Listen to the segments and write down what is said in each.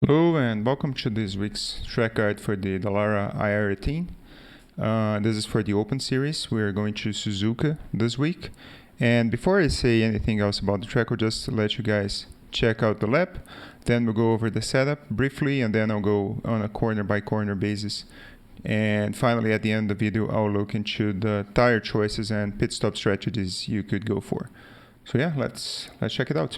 Hello and welcome to this week's track guide for the Dallara IR-18. This is for the Open series. We're going to Suzuka this week. And before I say anything else about the track, I'll just let you guys check out the lap. Then we'll go over the setup briefly, and then I'll go on a corner by corner basis. And finally, at the end of the video, I'll look into the tire choices and pit stop strategies you could go for. So yeah, let's check it out.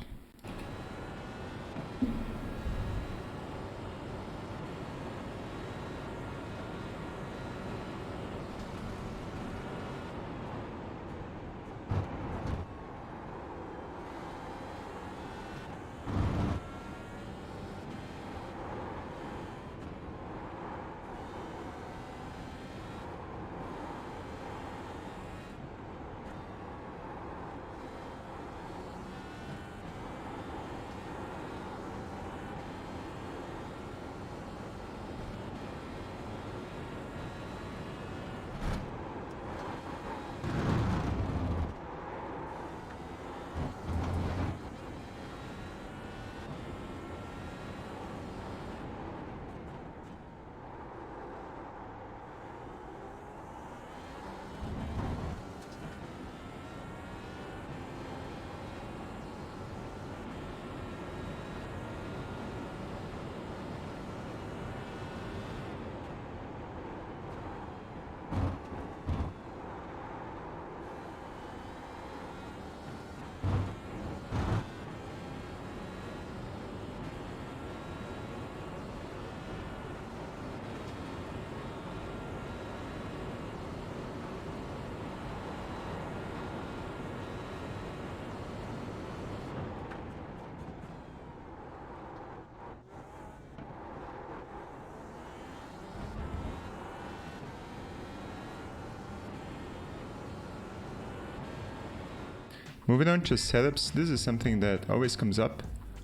Moving on to setups, this is something that always comes up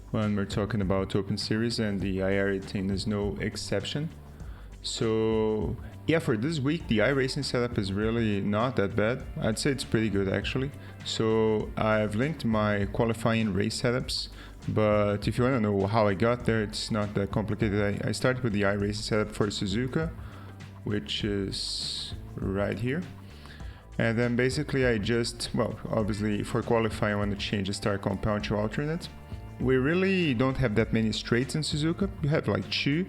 when we're talking about Open Series, and the IR-18 is no exception. So yeah, for this week, the iRacing setup is really not that bad. I'd say it's pretty good actually. So I've linked my qualifying race setups, but if you want to know how I got there, it's not that complicated. I started with the iRacing setup for Suzuka, which is right here. And then basically I just, well, obviously for qualifying I want to change the start compound to alternate. We really don't have that many straights in Suzuka. You have like 2,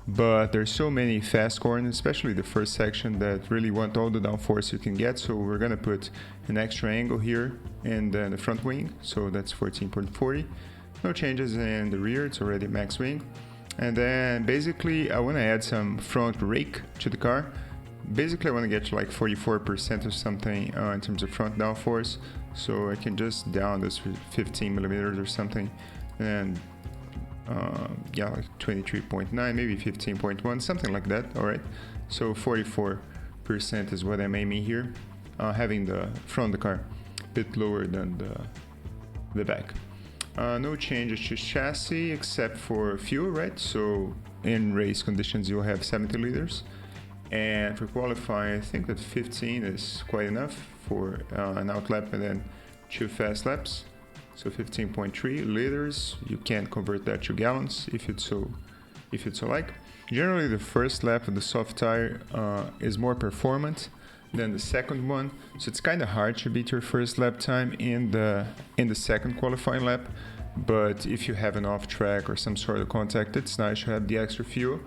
but there's so many fast corners, especially the first section, that really want all the downforce you can get. So we're gonna put an extra angle here in the front wing, so that's 14.40. No changes in the rear, it's already max wing. And then basically I want to add some front rake to the car. Basically I want to get to like 44% or something in terms of front downforce, so I can just down this 15 millimeters or something, and yeah, like 23.9, maybe 15.1, something like that. All right, so 44% is what I'm aiming here, having the front of the car a bit lower than the back. No changes to chassis except for fuel, right? So in race conditions you'll have 70 liters. And for qualifying, I think that 15 is quite enough for an out lap and then 2 fast laps. So 15.3 liters. You can convert that to gallons if you'd so like. Generally, the first lap of the soft tire is more performant than the second one, so it's kind of hard to beat your first lap time in the second qualifying lap. But if you have an off track or some sort of contact, it's nice to have the extra fuel.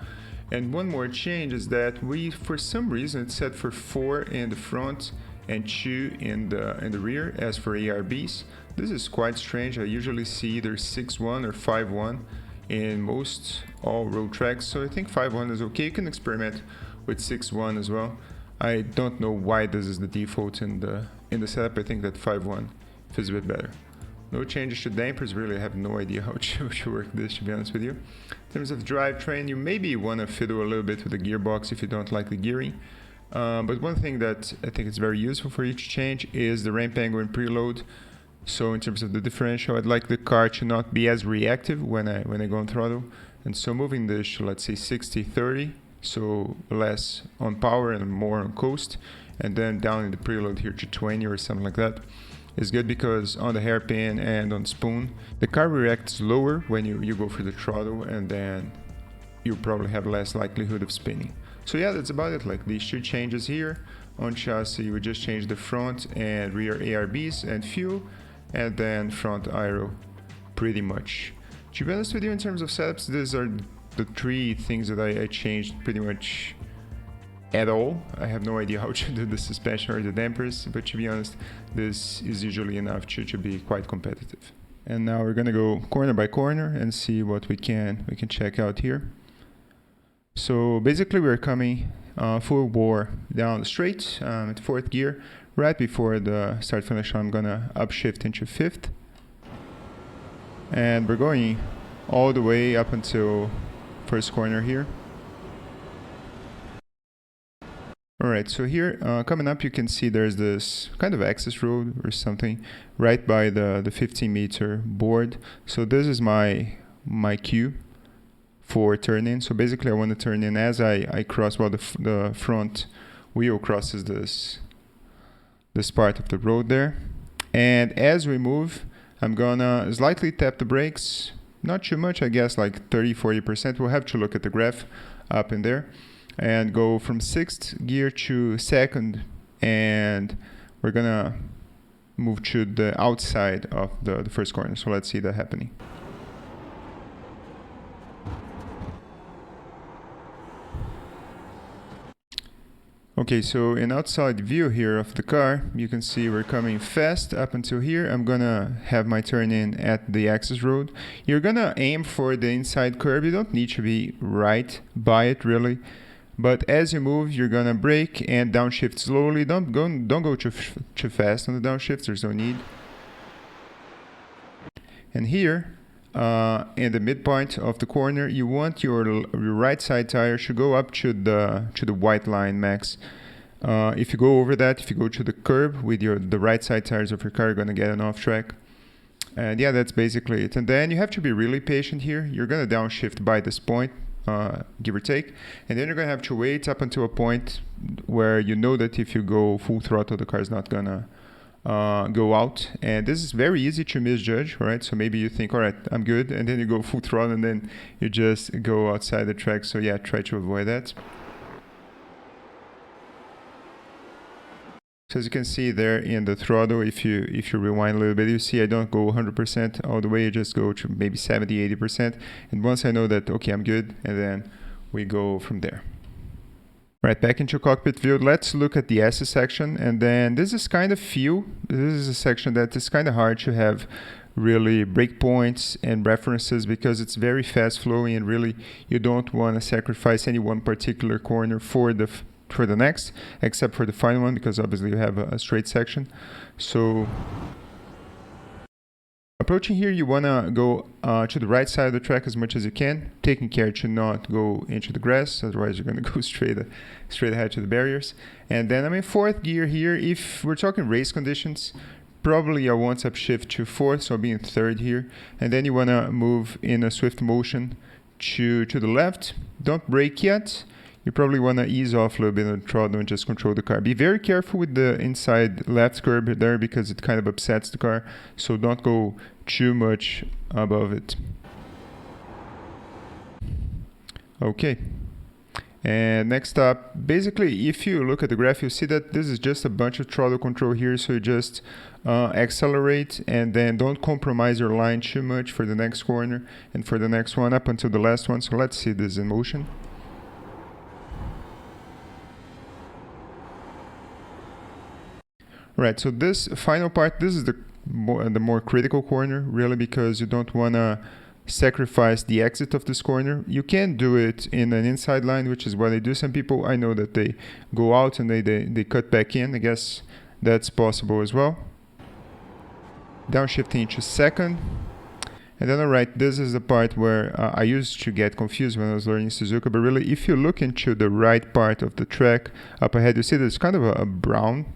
And one more change is that we, for some reason, it's set for 4 in the front and 2 in the rear as for ARBs. This is quite strange. I usually see either 6.1 or 5.1 in most all road tracks, so I think 5.1 is okay. You can experiment with 6.1 as well. I don't know why this is the default in the setup. I think that 5.1 feels a bit better. No changes to dampers, really. I have no idea how to work this, to be honest with you. In terms of drivetrain, you maybe want to fiddle a little bit with the gearbox if you don't like the gearing. But one thing that I think is very useful for each change is the ramp angle and preload. So in terms of the differential, I'd like the car to not be as reactive when I go on throttle. And so moving this to, let's say, 60-30, so less on power and more on coast, and then down in the preload here to 20 or something like that. is good because on the hairpin and on spoon, the car reacts slower when you go for the throttle, and then you probably have less likelihood of spinning. So yeah, that's about it. Like these two changes here. On chassis, we just changed the front and rear ARBs and fuel, and then front aero pretty much. To be honest with you, in terms of setups, these are the three things that I changed pretty much at all. I have no idea how to do the suspension or the dampers, but to be honest, this is usually enough to be quite competitive. And now we're gonna go corner by corner and see what we can check out here. So basically we're coming full bore down the straight at 4th gear. Right before the start finish, I'm gonna upshift into 5th. And we're going all the way up until first corner here. Alright, so here coming up you can see there's this kind of access road or something right by the 15-meter board. So this is my cue for turn-in. So basically I want to turn in as I cross, while the front wheel crosses this part of the road there. And as we move, I'm gonna slightly tap the brakes, not too much, I guess like 30-40%. We'll have to look at the graph up in there, and go from 6th gear to 2nd, and we're gonna move to the outside of the first corner. So let's see that happening. Okay, so in outside view here of the car, you can see we're coming fast up until here. I'm gonna have my turn in at the access road. You're gonna aim for the inside curb. You don't need to be right by it really, but as you move, you're gonna brake and downshift slowly. Don't go too fast on the downshift. There's no need. And here, in the midpoint of the corner, you want your right side tire to go up to the white line max. If you go over that, if you go to the curb with the right side tires of your car, you're going to get an off track. And yeah, that's basically it. And then you have to be really patient here. You're going to downshift by this point, give or take. And then you're going to have to wait up until a point where you know that if you go full throttle, the car is not going to go out. And this is very easy to misjudge, right? So maybe you think, all right, I'm good, and then you go full throttle and then you just go outside the track. So yeah, try to avoid that. So as you can see there in the throttle, if you rewind a little bit, you see I don't go 100% all the way. I just go to maybe 70-80%. And once I know that, okay, I'm good, and then we go from there. Right, back into cockpit view, let's look at the S section, and then this is kind of this is a section that is kind of hard to have really breakpoints and references because it's very fast flowing, and really you don't want to sacrifice any one particular corner for the next, except for the final one, because obviously you have a straight section. So approaching here, you want to go to the right side of the track as much as you can, taking care to not go into the grass, otherwise you're going to go straight ahead to the barriers. And then I'm in 4th gear here. If we're talking race conditions, probably I won't upshift to 4th, so I'll be in 3rd here. And then you want to move in a swift motion to the left. Don't brake yet. You probably want to ease off a little bit on the throttle and just control the car. Be very careful with the inside left curb there because it kind of upsets the car. So don't go too much above it. Okay. And next up, basically, if you look at the graph, you see that this is just a bunch of throttle control here. So you just accelerate and then don't compromise your line too much for the next corner and for the next one up until the last one. So let's see this in motion. Right, so this final part, this is the more critical corner, really, because you don't want to sacrifice the exit of this corner. You can do it in an inside line, which is what I do. Some people, I know that they go out and they cut back in. I guess that's possible as well. Downshifting to 2nd. And then, all right, this is the part where I used to get confused when I was learning Suzuka. But really, if you look into the right part of the track up ahead, you see there's kind of a brown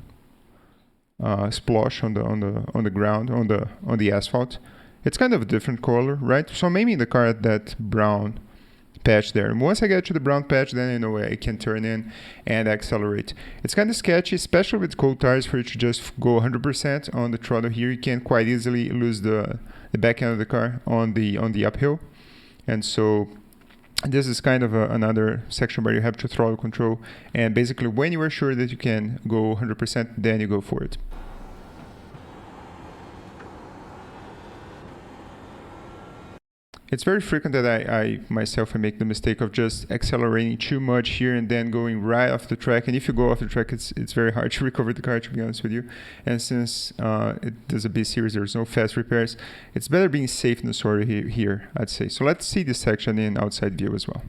splosh on the ground, on the asphalt. It's kind of a different color, right? So maybe the car had that brown patch there. And once I get to the brown patch, then I know I can turn in and accelerate. It's kind of sketchy, especially with cold tires, for you to just go 100% on the throttle here. You can quite easily lose the back end of the car on the uphill. And so this is kind of another section where you have to throttle control. And basically when you are sure that you can go 100%, then you go for it. It's very frequent that I myself make the mistake of just accelerating too much here and then going right off the track. And if you go off the track, it's very hard to recover the car, to be honest with you. And since it is a B series, there's no fast repairs, it's better being safe than sorry here, I'd say. So let's see this section in outside view as well.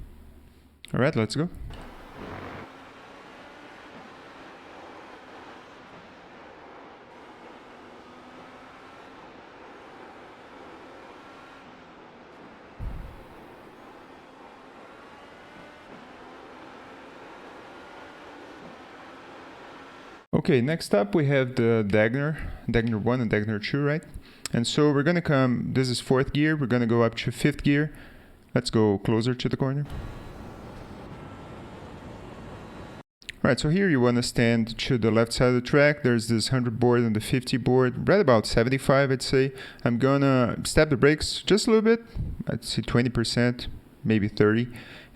All right, let's go. Okay, next up we have the Dagner 1 and Dagner 2, right? And so we're gonna come, this is 4th gear, we're gonna go up to 5th gear. Let's go closer to the corner. Right, so here you wanna stand to the left side of the track. There's this 100 board and the 50 board, right about 75, I'd say. I'm gonna step the brakes just a little bit, I'd say 20%, maybe 30.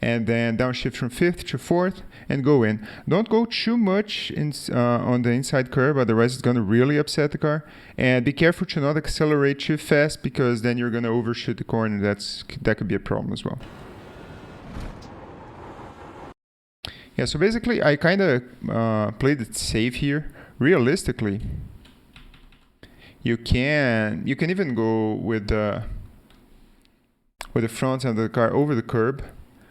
And then downshift from 5th to 4th and go in. Don't go too much on the inside curve, otherwise it's going to really upset the car. And be careful to not accelerate too fast, because then you're going to overshoot the corner. That could be a problem as well. Yeah, so basically I kind of played it safe here. Realistically, you can even go with the front end of the car over the curb.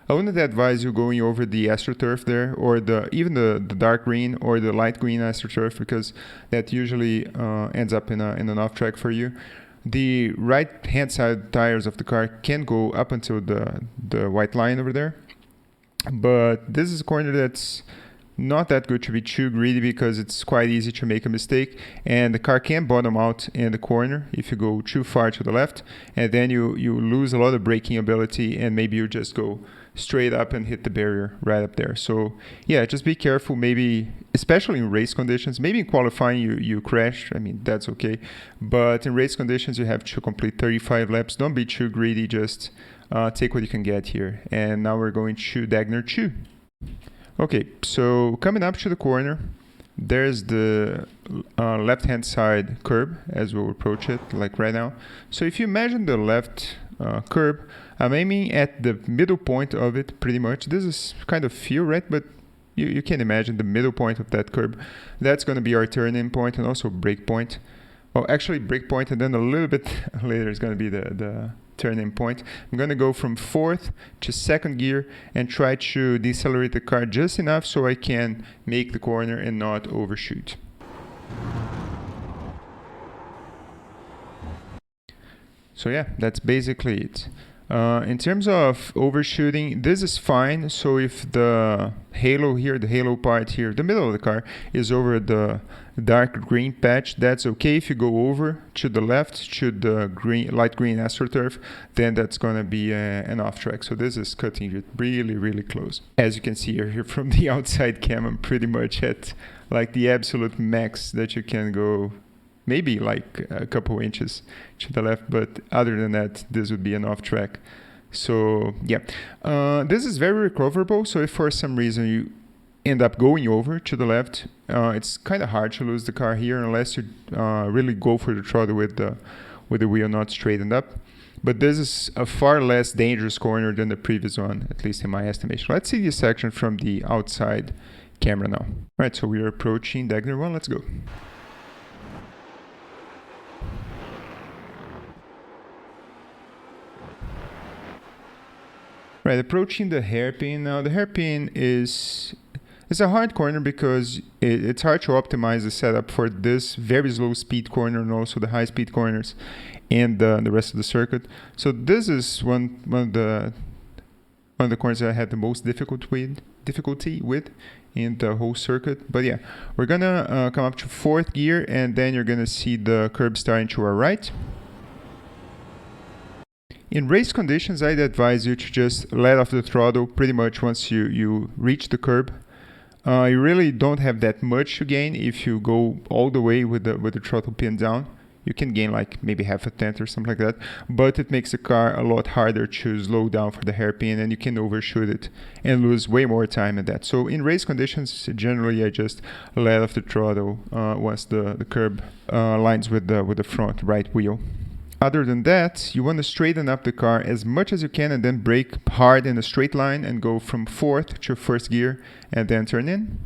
I wouldn't advise you going over the AstroTurf there, or even the dark green or the light green AstroTurf, because that usually ends up in an off track for you. The right hand side tires of the car can go up until the white line over there, but this is a corner that's not that good to be too greedy, because it's quite easy to make a mistake, and the car can bottom out in the corner if you go too far to the left, and then you lose a lot of braking ability, and maybe you just go straight up and hit the barrier right up there. So yeah, just be careful, maybe especially in race conditions. Maybe in qualifying you crash, I mean, that's okay, but in race conditions you have to complete 35 laps. Don't be too greedy, just take what you can get here. And now we're going to Dagner 2. Okay, so coming up to the corner, there's the left-hand side curb as we'll approach it, like right now. So if you imagine the left curb, I'm aiming at the middle point of it, pretty much. This is kind of few, right? But you can imagine the middle point of that curb. That's going to be our turn-in point and also brake point. Well, actually brake point, and then a little bit later is going to be the turn-in point. I'm going to go from 4th to 2nd gear and try to decelerate the car just enough so I can make the corner and not overshoot. So yeah, that's basically it. In terms of overshooting, this is fine. So if the halo here, the halo part here, the middle of the car is over the dark green patch, that's okay. If you go over to the left to the light green AstroTurf, then that's gonna be an off track. So this is cutting it really, really close. As you can see here from the outside cam, I'm pretty much at like the absolute max that you can go. Maybe like a couple inches to the left, but other than that, this would be an off track. So yeah, this is very recoverable. So if for some reason you end up going over to the left, it's kind of hard to lose the car here unless you really go for the throttle with the wheel not straightened up. But this is a far less dangerous corner than the previous one, at least in my estimation. Let's see this section from the outside camera now. All right, so we are approaching Dagner 1. Let's go. Right, approaching the hairpin. Now the hairpin is a hard corner because it's hard to optimize the setup for this very slow speed corner and also the high speed corners and the rest of the circuit. So this is one of the corners that I had the most difficulty with in the whole circuit. But yeah, we're gonna come up to 4th gear, and then you're gonna see the curb starting to our right. In race conditions, I'd advise you to just let off the throttle pretty much once you reach the curb. You really don't have that much to gain if you go all the way with the throttle pinned down. You can gain like maybe half a tenth or something like that, but it makes the car a lot harder to slow down for the hairpin, and you can overshoot it and lose way more time at that. So in race conditions, generally I just let off the throttle once the curb lines with the front right wheel. Other than that, you want to straighten up the car as much as you can and then brake hard in a straight line and go from fourth to first gear and then turn in.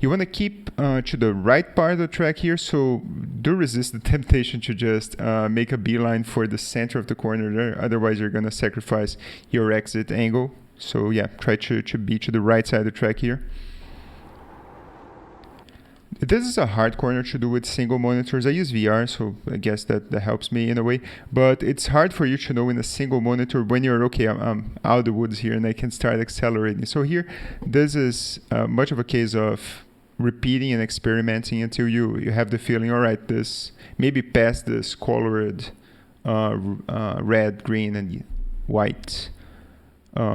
You want to keep to the right part of the track here, so do resist the temptation to just make a beeline for the center of the corner there. Otherwise, you're going to sacrifice your exit angle. So yeah, try to be to the right side of the track here. This is a hard corner to do with single monitors. I use VR, so I guess that helps me in a way. But it's hard for you to know in a single monitor when you're, okay, I'm out of the woods here and I can start accelerating. So here, this is much of a case of repeating and experimenting until you have the feeling, all right, this maybe past this colored red, green, and white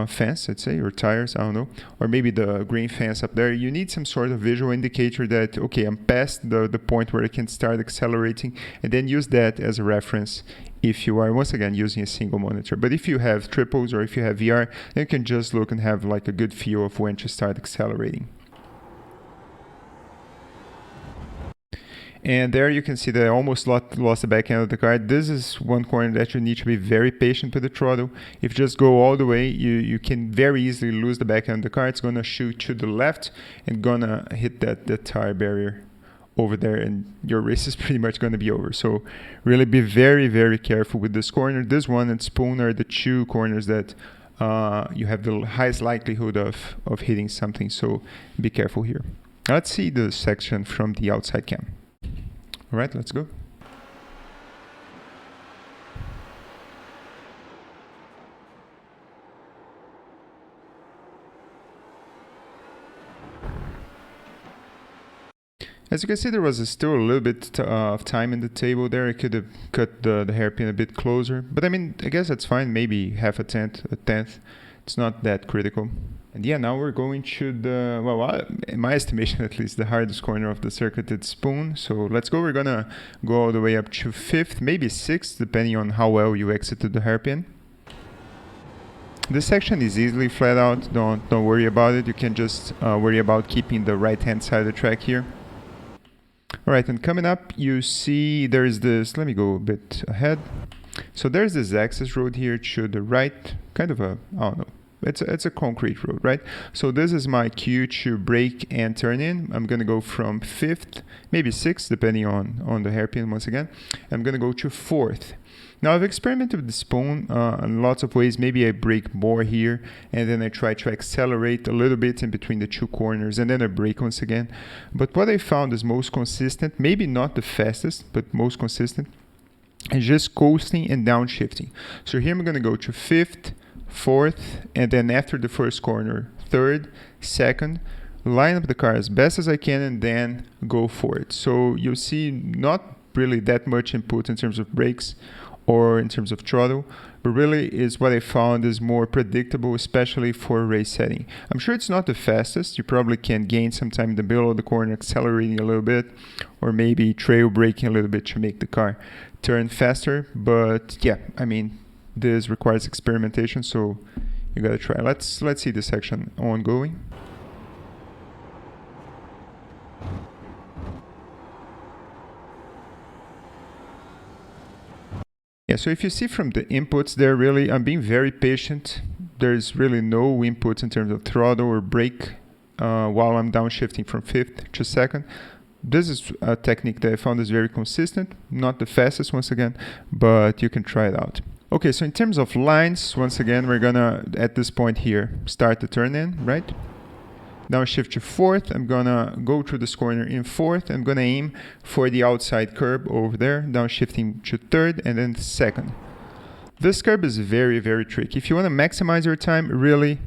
fence, I'd say, or tires, I don't know, or maybe the green fence up there. You need some sort of visual indicator that, okay, I'm past the point where I can start accelerating, and then use that as a reference if you are, once again, using a single monitor. But if you have triples or if you have VR, then you can just look and have like a good feel of when to start accelerating. And there you can see that I almost lost the back end of the car. This is one corner that you need to be very patient with the throttle. If you just go all the way, you can very easily lose the back end of the car. It's going to shoot to the left and going to hit that tire barrier over there, and your race is pretty much going to be over. So really be very, very careful with this corner. This one and Spoon are the two corners that you have the highest likelihood of hitting something. So be careful here. Let's see the section from the outside cam. All right, let's go. As you can see, there was still a little bit of time in the table there. I could have cut the hairpin a bit closer, but I mean, I guess that's fine. Maybe half a tenth. It's not that critical. And yeah, now we're going to the, well, in my estimation at least, the hardest corner of the circuit, it's Spoon. So let's go. We're gonna go all the way up to fifth, maybe sixth, depending on how well you exited the hairpin. This section is easily flat out. Don't worry about it. You can just worry about keeping the right-hand side of the track here. All right, and coming up, you see there's this, let me go a bit ahead. So there's this access road here to the right, kind of a, I don't know. It's a concrete road, right? So this is my cue to brake and turn in. I'm going to go from fifth, maybe sixth, depending on the hairpin once again. I'm going to go to fourth. Now I've experimented with the Spoon in lots of ways. Maybe I brake more here, and then I try to accelerate a little bit in between the two corners, and then I brake once again. But what I found is most consistent, maybe not the fastest, but most consistent, is just coasting and downshifting. So here I'm going to go to fifth, fourth, and then after the first corner, third, second, line up the car as best as I can and then go for it. So you'll see not really that much input in terms of brakes or in terms of throttle, but really is what I found is more predictable, especially for race setting. I'm sure it's not the fastest. You probably can gain some time in the middle of the corner, accelerating a little bit, or maybe trail braking a little bit to make the car turn faster. But yeah, I mean, this requires experimentation, so you gotta try. Let's see the section ongoing. Yeah, so if you see from the inputs there, really, I'm being very patient. There's really no inputs in terms of throttle or brake while I'm downshifting from fifth to second. This is a technique that I found is very consistent, not the fastest once again, but you can try it out. Okay, so in terms of lines, once again, we're gonna, at this point here, start the turn in, right? Now I shift to fourth. I'm gonna go through this corner in fourth. I'm gonna aim for the outside curb over there, downshifting to third and then second. This curb is very, very tricky. If you wanna maximize your time, really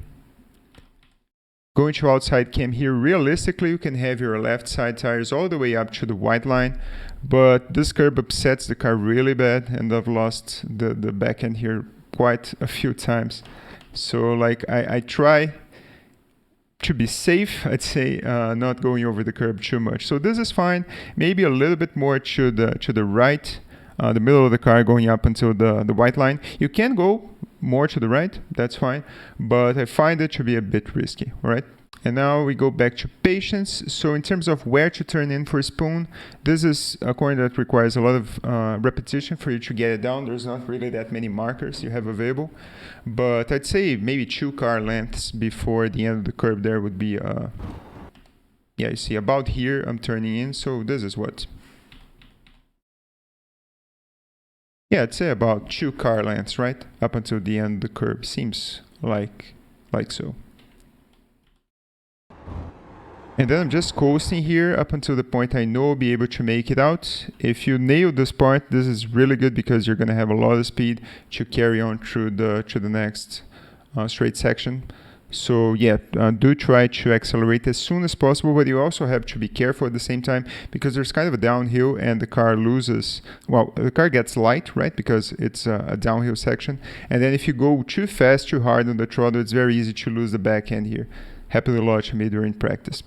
Going to outside cam here, realistically you can have your left side tires all the way up to the white line, but this curb upsets the car really bad, and I've lost the back end here quite a few times. So like I try to be safe, I'd say, not going over the curb too much. So this is fine, maybe a little bit more to the right, the middle of the car going up until the white line. You can go more to the right, that's fine, but I find it to be a bit risky, all right? And now we go back to patience. So in terms of where to turn in for spoon, this is a corner that requires a lot of repetition for you to get it down. There's not really that many markers you have available, but I'd say maybe 2 car lengths before the end of the curb there would be, yeah, you see about here I'm turning in, so this is what? Yeah, I'd say about 2 car lengths, right? Up until the end of the curb, seems like so. And then I'm just coasting here up until the point I know I'll be able to make it out. If you nail this part, this is really good because you're going to have a lot of speed to carry on through the next straight section. So yeah, do try to accelerate as soon as possible, but you also have to be careful at the same time because there's kind of a downhill and the car loses, well, the car gets light, right? Because it's a downhill section. And then if you go too fast, too hard on the throttle, it's very easy to lose the back end here. Happened a lot to me during practice.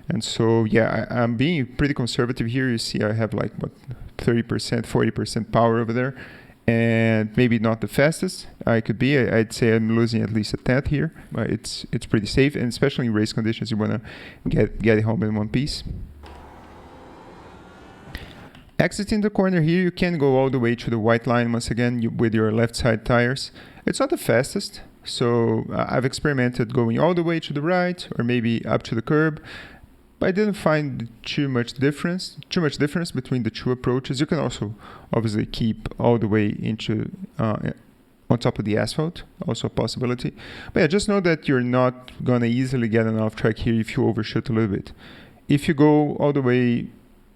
And so, yeah, I'm being pretty conservative here. You see I have like, what, 30%, 40% power over there. And maybe not the fastest I could be. I'd say I'm losing at least a tenth here. But it's pretty safe, and especially in race conditions, you want to get it home in one piece. Exiting the corner here, you can go all the way to the white line once again with your left side tires. It's not the fastest. So I've experimented going all the way to the right or maybe up to the curb, but I didn't find too much difference between the two approaches. You can also obviously keep all the way into on top of the asphalt, also a possibility. But yeah, just know that you're not gonna easily get an off track here if you overshoot a little bit. If you go all the way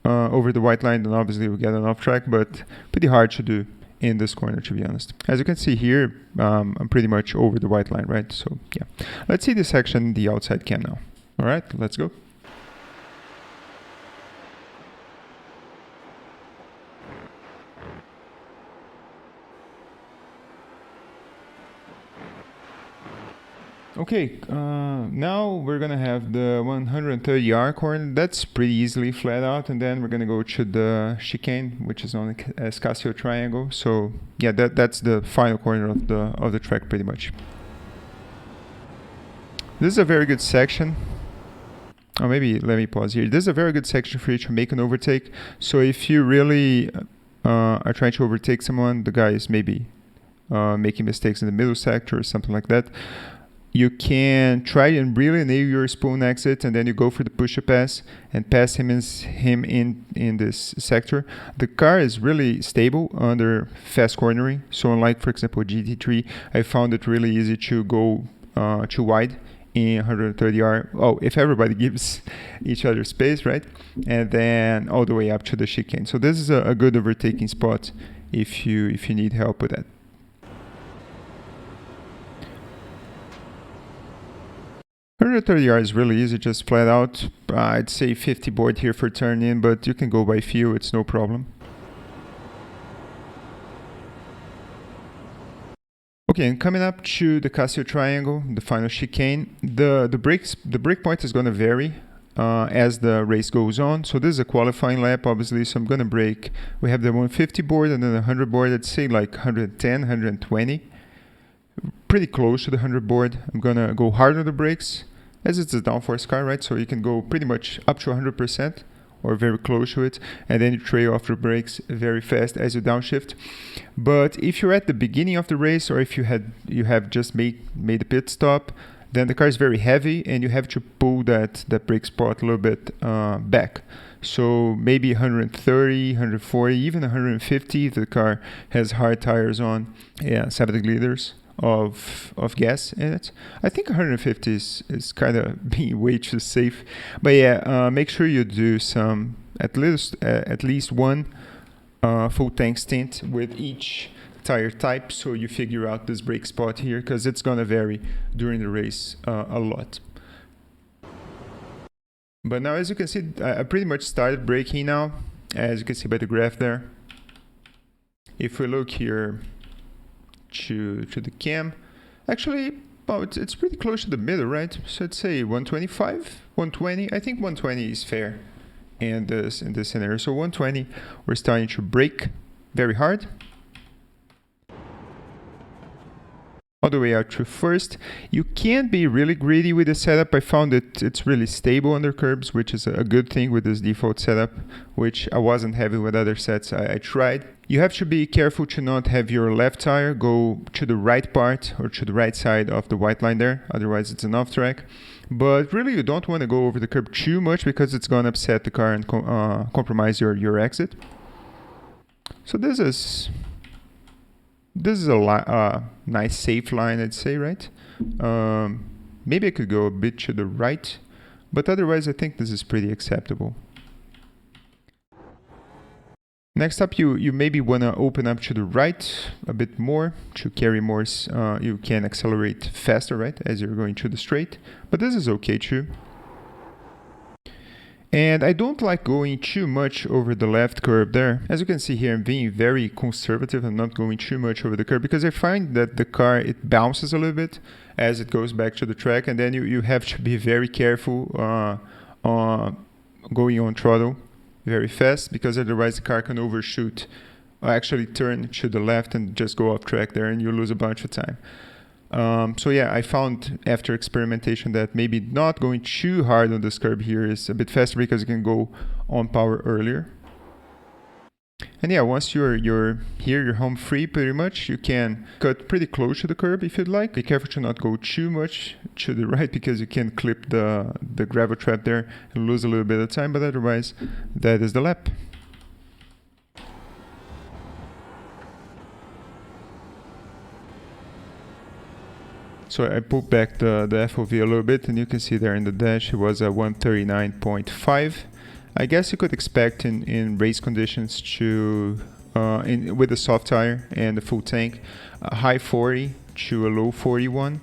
over the white line, then obviously you'll get an off track, but pretty hard to do in this corner, to be honest. As you can see here, I'm pretty much over the white line, right? So yeah, let's see this section, the outside cam now. All right, let's go. Okay, now we're gonna have the 130R corner. That's pretty easily flat out, and then we're gonna go to the chicane, which is known as Casio Triangle. So yeah, that's the final corner of the track, pretty much. This is a very good section. Oh, maybe let me pause here. This is a very good section for you to make an overtake. So if you really are trying to overtake someone, the guy is maybe making mistakes in the middle sector or something like that, you can try and really nail your spoon exit, and then you go for the push-up pass and pass him in this sector. The car is really stable under fast cornering. So unlike, for example, GT3, I found it really easy to go too wide in 130R. Oh, if everybody gives each other space, right? And then all the way up to the chicane. So this is a good overtaking spot if you need help with that. R is really easy, just flat out. I'd say 50 board here for turn in, but you can go by few, it's no problem. Okay, and coming up to the Casio Triangle, the final chicane, the brake point is going to vary as the race goes on. So this is a qualifying lap, obviously, so I'm going to brake. We have the 150 board and then the 100 board, I'd say like 110, 120. Pretty close to the 100 board. I'm going to go hard on the brakes, as it's a downforce car, right? So you can go pretty much up to 100% or very close to it, and then you trail off the brakes very fast as you downshift. But if you're at the beginning of the race, or if you have just made a pit stop, then the car is very heavy and you have to pull that brake spot a little bit back. So maybe 130, 140, even 150 if the car has hard tires on, 70 liters of gas in it. I think 150 is kind of being way too safe, but yeah, make sure you do some at least one full tank stint with each tire type, so you figure out this brake spot here, because it's gonna vary during the race a lot. But now, as you can see, I pretty much started braking now, as you can see by the graph there. If we look here to the cam, actually, well, it's pretty close to the middle, right? So I'd say 125, 120. I think 120 is fair in this scenario. So 120, we're starting to brake very hard. All the way out to first. You can't be really greedy with the setup. I found it's really stable under curbs, which is a good thing with this default setup, which I wasn't having with other sets I tried. You have to be careful to not have your left tire go to the right part or to the right side of the white line there, otherwise it's an off track. But really you don't want to go over the curb too much because it's going to upset the car and compromise your exit. So this is a nice safe line, I'd say, right? Maybe I could go a bit to the right, but otherwise I think this is pretty acceptable. Next up, you maybe want to open up to the right a bit more to carry more. You can accelerate faster, right, as you're going to the straight, but this is okay too. And I don't like going too much over the left curb there. As you can see here, I'm being very conservative. I'm not going too much over the curb because I find that the car, it bounces a little bit as it goes back to the track. And then you have to be very careful going on throttle very fast, because otherwise the car can overshoot or actually turn to the left and just go off track there and you lose a bunch of time. So yeah, I found after experimentation that maybe not going too hard on this curb here is a bit faster because you can go on power earlier. And yeah, once you're here, you're home free pretty much. You can cut pretty close to the curb if you'd like. Be careful to not go too much to the right because you can clip the gravel trap there and lose a little bit of time, but otherwise that is the lap. So I pulled back the FOV a little bit and you can see there in the dash it was a 139.5. I guess you could expect in race conditions to, with the soft tire and the full tank, a high 40 to a low 41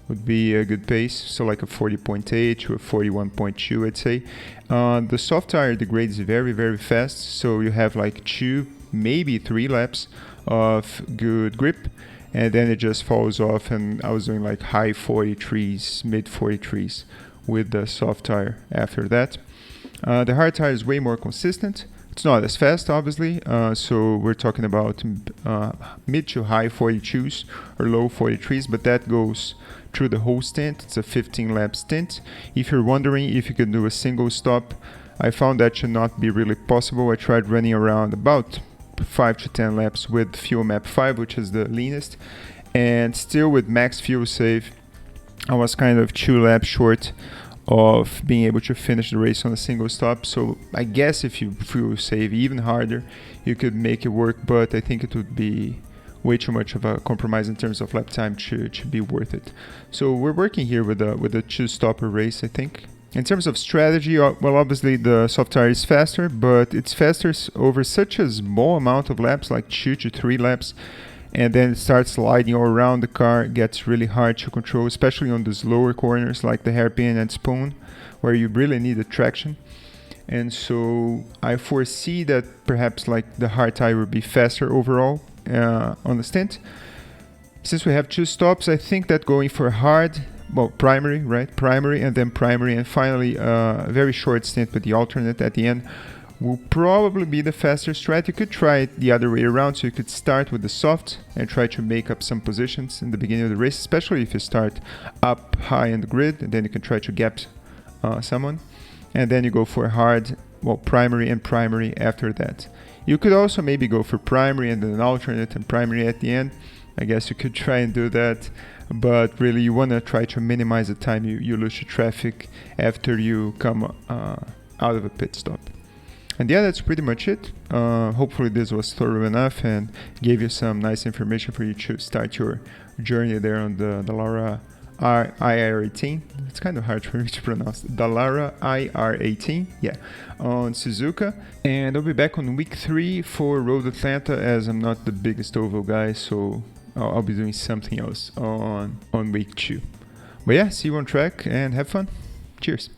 would be a good pace. So like a 40.8 to a 41.2, I'd say. The soft tire degrades very, very fast. So you have like 2, maybe 3 laps of good grip. And then it just falls off, and I was doing like high 43s, mid 43s with the soft tire after that. The hard tire is way more consistent. It's not as fast, obviously, so we're talking about mid to high 42s or low 43s, but that goes through the whole stint. It's a 15-lap stint. If you're wondering if you could do a single stop, I found that to not be really possible. I tried running around about 5 to 10 laps with fuel map 5, which is the leanest, and still with max fuel save I was kind of 2 laps short of being able to finish the race on a single stop. So I guess if you fuel save even harder you could make it work, but I think it would be way too much of a compromise in terms of lap time to be worth it. So we're working here with a 2-stopper race, I think. In terms of strategy, well, obviously the soft tire is faster, but it's faster over such a small amount of laps, like 2 to 3 laps, and then it starts sliding all around the car. It gets really hard to control, especially on those lower corners like the hairpin and spoon, where you really need the traction. And so I foresee that perhaps like the hard tire will be faster overall on the stint. Since we have 2 stops, I think that going for hard, well, primary, right? Primary and then primary, and finally a very short stint with the alternate at the end will probably be the faster strat. You could try it the other way around, so you could start with the soft and try to make up some positions in the beginning of the race, especially if you start up high in the grid, and then you can try to gap someone, and then you go for hard, well, primary and primary after that. You could also maybe go for primary and then an alternate and primary at the end. I guess you could try and do that, but really you want to try to minimize the time you lose to traffic after you come out of a pit stop. And yeah, that's pretty much it. Hopefully this was thorough enough and gave you some nice information for you to start your journey there on the Dallara IR-18. It's kind of hard for me to pronounce. Dallara IR-18, yeah, on Suzuka. And I'll be back on week 3 for Road Atlanta, as I'm not the biggest oval guy, so I'll be doing something else on week 2. But yeah, see you on track and have fun. Cheers.